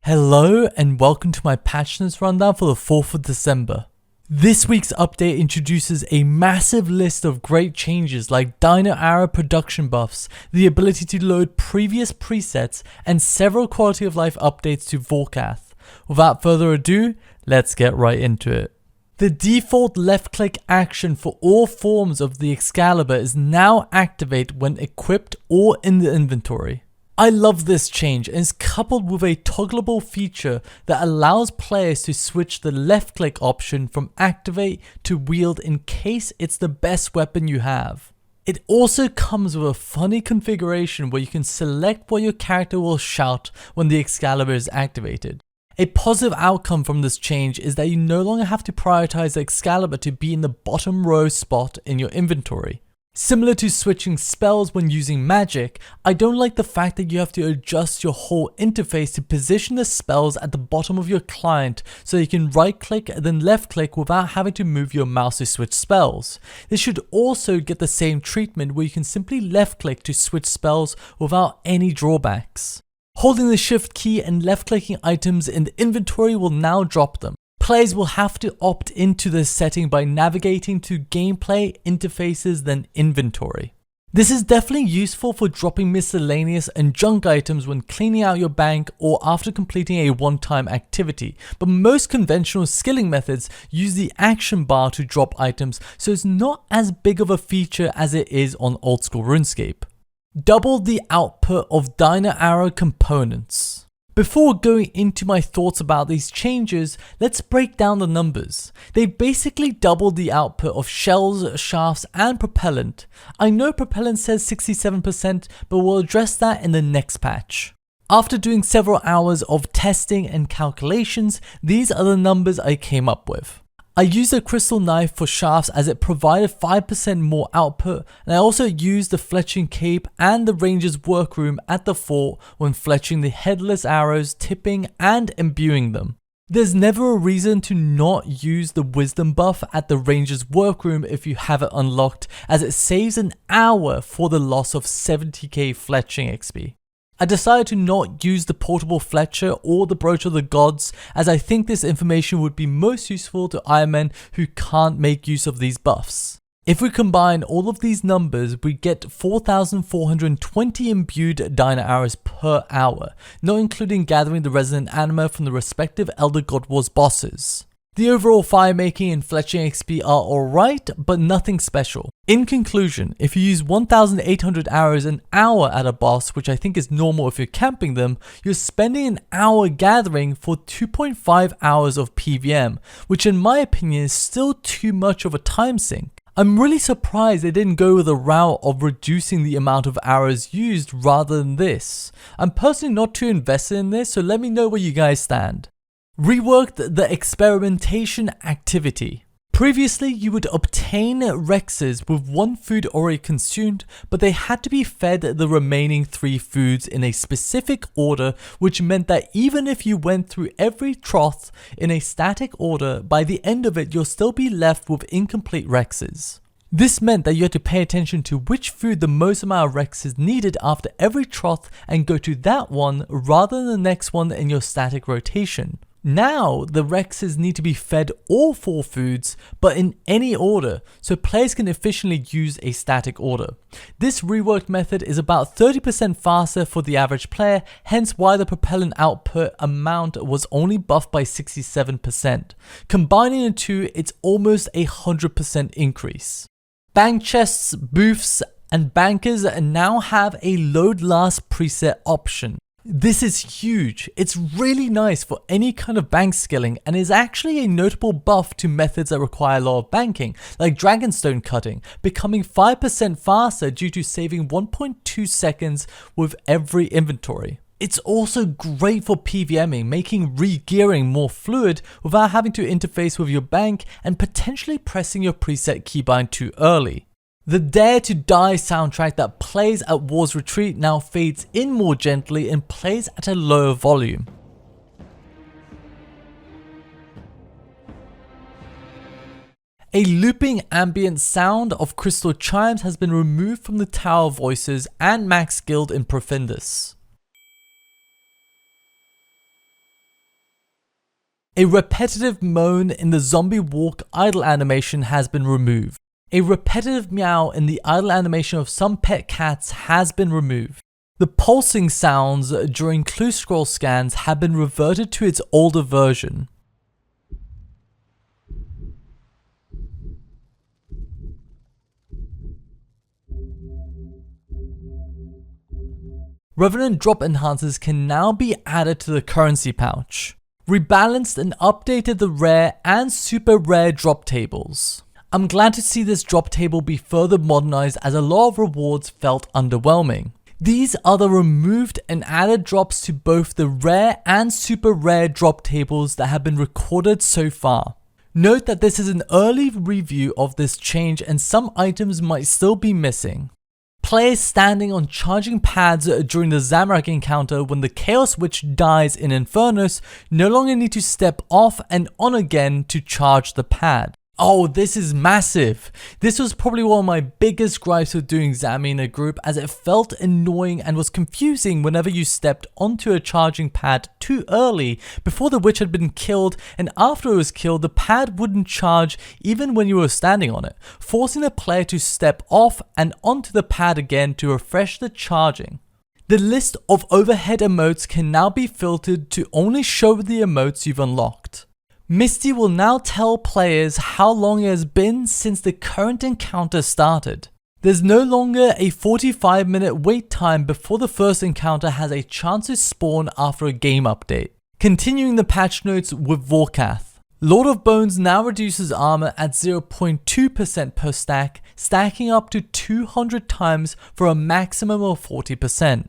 Hello and welcome to my patch notes rundown for the 4th of December. This week's update introduces a massive list of great changes like Dinarrows production buffs, the ability to load previous presets, and several quality of life updates to Vorkath. Without further ado, let's get right into it. The default left click action for all forms of the Excalibur is now activated when equipped or in the inventory. I love this change, and it's coupled with a toggleable feature that allows players to switch the left click option from activate to wield in case it's the best weapon you have. It also comes with a funny configuration where you can select what your character will shout when the Excalibur is activated. A positive outcome from this change is that you no longer have to prioritize the Excalibur to be in the bottom row spot in your inventory. Similar to switching spells when using magic, I don't like the fact that you have to adjust your whole interface to position the spells at the bottom of your client so you can right click and then left click without having to move your mouse to switch spells. This should also get the same treatment where you can simply left click to switch spells without any drawbacks. Holding the shift key and left clicking items in the inventory will now drop them. Players will have to opt into this setting by navigating to gameplay, interfaces, then inventory. This is definitely useful for dropping miscellaneous and junk items when cleaning out your bank or after completing a one-time activity, but most conventional skilling methods use the action bar to drop items, so it's not as big of a feature as it is on old school RuneScape. Double the output of Dinarrows components. Before going into my thoughts about these changes, let's break down the numbers. They basically doubled the output of shells, shafts, and propellant. I know propellant says 67%, but we'll address that in the next patch. After doing several hours of testing and calculations, these are the numbers I came up with. I used a crystal knife for shafts as it provided 5% more output, and I also used the fletching cape and the ranger's workroom at the fort when fletching the headless arrows, tipping and imbuing them. There's never a reason to not use the wisdom buff at the ranger's workroom if you have it unlocked, as it saves an hour for the loss of 70k fletching XP. I decided to not use the portable fletcher or the brooch of the gods, as I think this information would be most useful to Ironmen who can't make use of these buffs. If we combine all of these numbers, we get 4,420 imbued Dinarrows per hour, not including gathering the resident anima from the respective Elder God Wars bosses. The overall fire making and fletching XP are alright, but nothing special. In conclusion, if you use 1,800 arrows an hour at a boss, which I think is normal if you're camping them, you're spending an hour gathering for 2.5 hours of PVM, which in my opinion is still too much of a time sink. I'm really surprised they didn't go the route of reducing the amount of arrows used rather than this. I'm personally not too invested in this, so let me know where you guys stand. Reworked the experimentation activity. Previously, you would obtain Rexes with one food already consumed, but they had to be fed the remaining 3 foods in a specific order, which meant that even if you went through every trough in a static order, by the end of it you'll still be left with incomplete Rexes. This meant that you had to pay attention to which food the most amount of Rexes needed after every trough and go to that one rather than the next one in your static rotation. Now, the Rexes need to be fed all 4 foods, but in any order, so players can efficiently use a static order. This reworked method is about 30% faster for the average player, hence why the propellant output amount was only buffed by 67%. Combining the two, it's almost a 100% increase. Bank chests, booths, and bankers now have a load last preset option. This is huge. It's really nice for any kind of bank skilling and is actually a notable buff to methods that require a lot of banking, like dragonstone cutting, becoming 5% faster due to saving 1.2 seconds with every inventory. It's also great for PVMing, making re-gearing more fluid without having to interface with your bank and potentially pressing your preset keybind too early. The Dare to Die soundtrack that plays at War's Retreat now fades in more gently and plays at a lower volume. A looping ambient sound of crystal chimes has been removed from the tower voices and max guild in Profundus. A repetitive moan in the zombie walk idle animation has been removed. A repetitive meow in the idle animation of some pet cats has been removed. The pulsing sounds during clue scroll scans have been reverted to its older version. Revenant drop enhancers can now be added to the currency pouch. Rebalanced and updated the rare and super rare drop tables. I'm glad to see this drop table be further modernized as a lot of rewards felt underwhelming. These are the removed and added drops to both the rare and super rare drop tables that have been recorded so far. Note that this is an early review of this change and some items might still be missing. Players standing on charging pads during the Zamorak encounter when the Chaos Witch dies in Infernus no longer need to step off and on again to charge the pad. Oh, this is massive. This was probably one of my biggest gripes with doing Zammy in a group, as it felt annoying and was confusing whenever you stepped onto a charging pad too early before the witch had been killed, and after it was killed the pad wouldn't charge even when you were standing on it, forcing the player to step off and onto the pad again to refresh the charging. The list of overhead emotes can now be filtered to only show the emotes you've unlocked. Misty will now tell players how long it has been since the current encounter started. There's no longer a 45-minute wait time before the first encounter has a chance to spawn after a game update. Continuing the patch notes with Vorkath. Lord of Bones now reduces armor at 0.2% per stack, stacking up to 200 times for a maximum of 40%.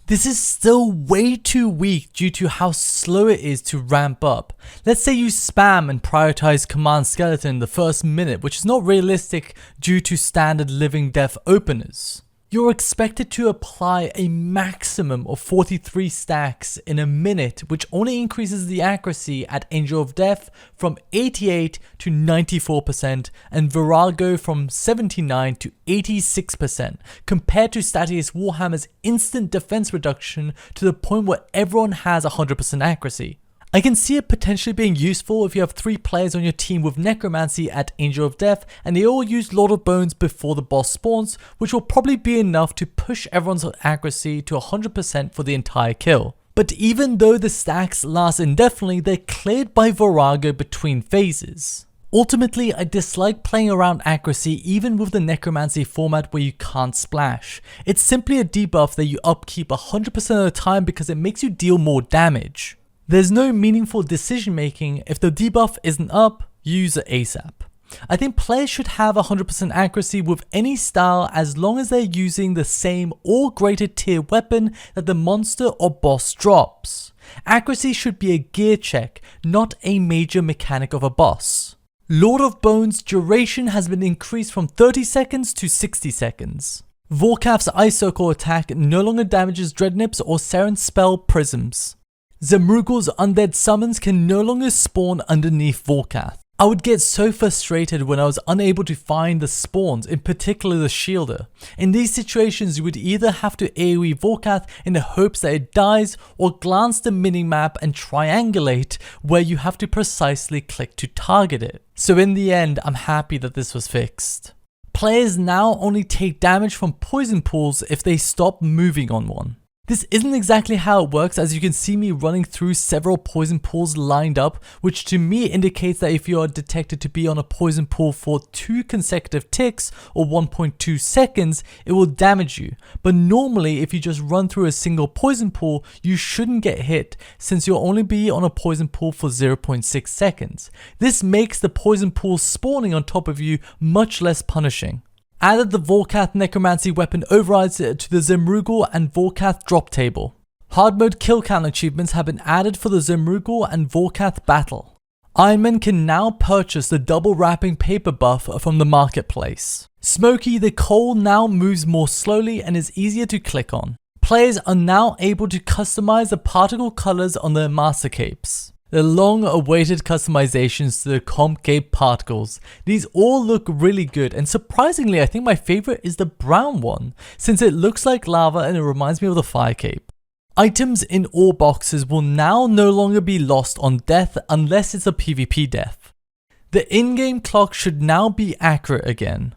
This is still way too weak due to how slow it is to ramp up. Let's say you spam and prioritize Command Skeleton the first minute, which is not realistic due to standard living death openers. You're expected to apply a maximum of 43 stacks in a minute, which only increases the accuracy at Angel of Death from 88 to 94% and Virago from 79 to 86%, compared to Statius Warhammer's instant defense reduction to the point where everyone has 100% accuracy. I can see it potentially being useful if you have 3 players on your team with Necromancy at Angel of Death and they all use Lord of Bones before the boss spawns, which will probably be enough to push everyone's accuracy to 100% for the entire kill. But even though the stacks last indefinitely, they're cleared by Virago between phases. Ultimately, I dislike playing around accuracy even with the Necromancy format where you can't splash. It's simply a debuff that you upkeep 100% of the time because it makes you deal more damage. There's no meaningful decision making. If the debuff isn't up, use it ASAP. I think players should have 100% accuracy with any style as long as they're using the same or greater tier weapon that the monster or boss drops. Accuracy should be a gear check, not a major mechanic of a boss. Lord of Bones' duration has been increased from 30 seconds to 60 seconds. Vorkath's Ice Circle attack no longer damages Dreadnips or Seren's spell Prisms. Zemrugal's undead summons can no longer spawn underneath Vorkath. I would get so frustrated when I was unable to find the spawns, in particular the Shielder. In these situations you would either have to AoE Vorkath in the hopes that it dies, or glance the minimap and triangulate where you have to precisely click to target it. So in the end, I'm happy that this was fixed. Players now only take damage from poison pools if they stop moving on one. This isn't exactly how it works, as you can see me running through several poison pools lined up, which to me indicates that if you are detected to be on a poison pool for 2 consecutive ticks or 1.2 seconds, it will damage you. But normally if you just run through a single poison pool, you shouldn't get hit, since you'll only be on a poison pool for 0.6 seconds. This makes the poison pool spawning on top of you much less punishing. Added the Vorkath Necromancy weapon overrides to the Zemrugal and Vorkath drop table. Hard mode kill count achievements have been added for the Zemrugal and Vorkath battle. Iron Man can now purchase the double wrapping paper buff from the marketplace. Smokey the coal now moves more slowly and is easier to click on. Players are now able to customize the particle colors on their master capes. The long-awaited customizations to the comp cape particles. These all look really good, and surprisingly I think my favorite is the brown one, since it looks like lava and it reminds me of the fire cape. Items in all boxes will now no longer be lost on death unless it's a PvP death. The in-game clock should now be accurate again.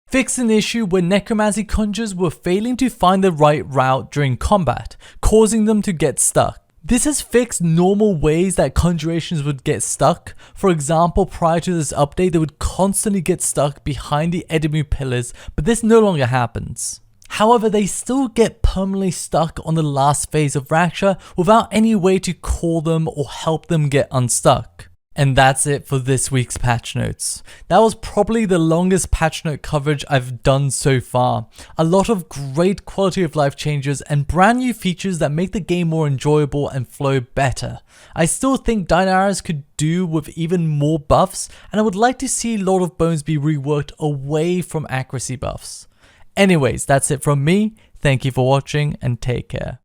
Fix an issue where necromancy conjurers were failing to find the right route during combat, causing them to get stuck. This has fixed normal ways that conjurations would get stuck. For example, prior to this update, they would constantly get stuck behind the enemy pillars, but this no longer happens. However, they still get permanently stuck on the last phase of Raksha without any way to call them or help them get unstuck. And that's it for this week's patch notes. That was probably the longest patch note coverage I've done so far. A lot of great quality of life changes and brand new features that make the game more enjoyable and flow better. I still think Dinarrows could do with even more buffs, and I would like to see Lord of Bones be reworked away from accuracy buffs. Anyways, that's it from me. Thank you for watching and take care.